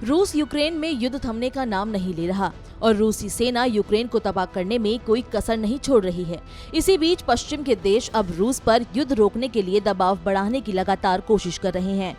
रूस यूक्रेन में युद्ध थमने का नाम नहीं ले रहा और रूसी सेना यूक्रेन को तबाह करने में कोई कसर नहीं छोड़ रही है। इसी बीच पश्चिम के देश अब रूस पर युद्ध रोकने के लिए दबाव बढ़ाने की लगातार कोशिश कर रहे हैं।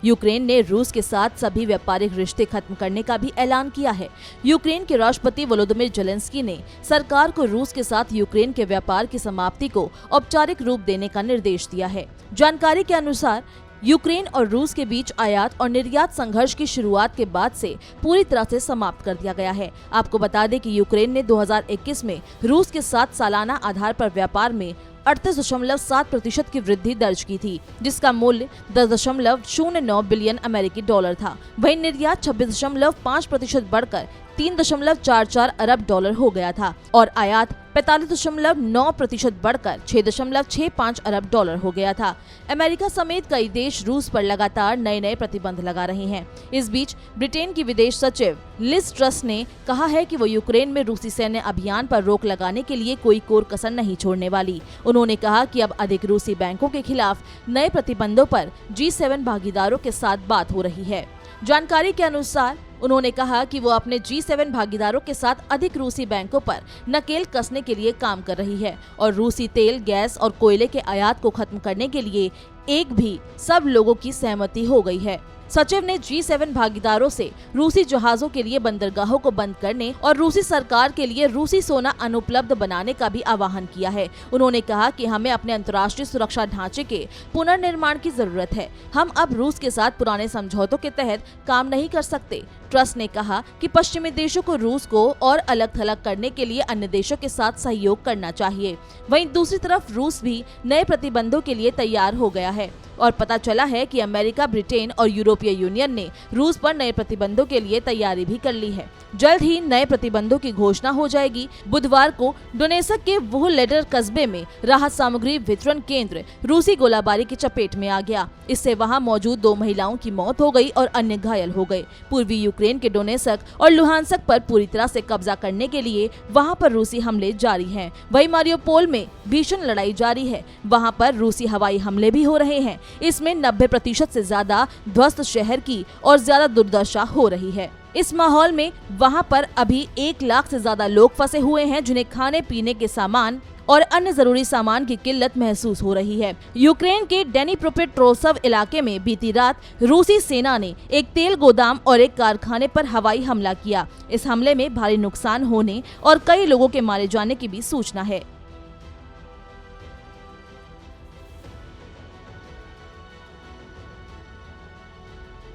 यूक्रेन ने रूस के साथ सभी व्यापारिक रिश्ते खत्म करने का भी ऐलान किया है। यूक्रेन के राष्ट्रपति वोलोदिमीर ज़ेलेंस्की ने सरकार को रूस के साथ यूक्रेन के व्यापार की समाप्ति को औपचारिक रूप देने का निर्देश दिया है। जानकारी के अनुसार यूक्रेन और रूस के बीच आयात और निर्यात संघर्ष की शुरुआत के बाद से पूरी तरह से समाप्त कर दिया गया है। आपको बता दें कि यूक्रेन ने 2021 में रूस के साथ सालाना आधार पर व्यापार में 38.7% की वृद्धि दर्ज की थी, जिसका मूल्य 10.09 बिलियन अमेरिकी डॉलर था। वहीं निर्यात 26.5% बढ़कर 3.44 अरब डॉलर हो गया था और आयात 45.9% बढ़कर 6.65 अरब डॉलर हो गया था। अमेरिका समेत कई देश रूस पर लगातार नए प्रतिबंध लगा रहे हैं। इस बीच ब्रिटेन की विदेश सचिव लिज ट्रस ने कहा है कि वो यूक्रेन में रूसी सैन्य अभियान पर रोक लगाने के लिए कोई कोर कसर नहीं छोड़ने वाली। उन्होंने कहा कि अब अधिक रूसी बैंकों के खिलाफ नए प्रतिबंधों पर G7 भागीदारों के साथ बात हो रही है। जानकारी के अनुसार उन्होंने कहा कि वो अपने G7 भागीदारों के साथ अधिक रूसी बैंकों पर नकेल कसने के लिए काम कर रही है और रूसी तेल, गैस और कोयले के आयात को खत्म करने के लिए सब लोगों की सहमति हो गई है। सचिव ने G7 भागीदारों से रूसी जहाजों के लिए बंदरगाहों को बंद करने और रूसी सरकार के लिए रूसी सोना अनुपलब्ध बनाने का भी आह्वान किया है। उन्होंने कहा कि हमें अपने अंतर्राष्ट्रीय सुरक्षा ढांचे के पुनर्निर्माण की जरूरत है। हम अब रूस के साथ पुराने समझौतों के तहत काम नहीं कर सकते। ट्रस्ट ने कहा कि पश्चिमी देशों को रूस को और अलग थलग करने के लिए अन्य देशों के साथ सहयोग करना चाहिए। वहीं दूसरी तरफ रूस भी नए प्रतिबंधों के लिए तैयार हो गया है और पता चला है कि अमेरिका, ब्रिटेन और यूरोपीय यूनियन ने रूस पर नए प्रतिबंधों के लिए तैयारी भी कर ली है। जल्द ही नए प्रतिबंधों की घोषणा हो जाएगी। बुधवार को डोनेत्स्क के वुहलेडर कस्बे में राहत सामग्री वितरण केंद्र रूसी गोलाबारी की चपेट में आ गया। इससे वहां मौजूद 2 महिलाओं की मौत हो गई और अन्य घायल हो गए। पूर्वी यूक्रेन के डोनेत्स्क और लुहानस्क पर पूरी तरह से कब्जा करने के लिए वहां पर रूसी हमले जारी हैं। वहीं मारियोपोल में भीषण लड़ाई जारी है। वहां पर रूसी हवाई हमले भी हो रहे हैं। इसमें 90% से ज्यादा ध्वस्त शहर की और ज्यादा दुर्दशा हो रही है। इस माहौल में वहां पर अभी 1 लाख से ज्यादा लोग फंसे हुए हैं, जिन्हें खाने पीने के सामान और अन्य जरूरी सामान की किल्लत महसूस हो रही है। यूक्रेन के डेनिप्रोपेट्रोव्स्क इलाके में बीती रात रूसी सेना ने एक तेल गोदाम और एक कारखाने पर हवाई हमला किया। इस हमले में भारी नुकसान होने और कई लोगों के मारे जाने की भी सूचना है।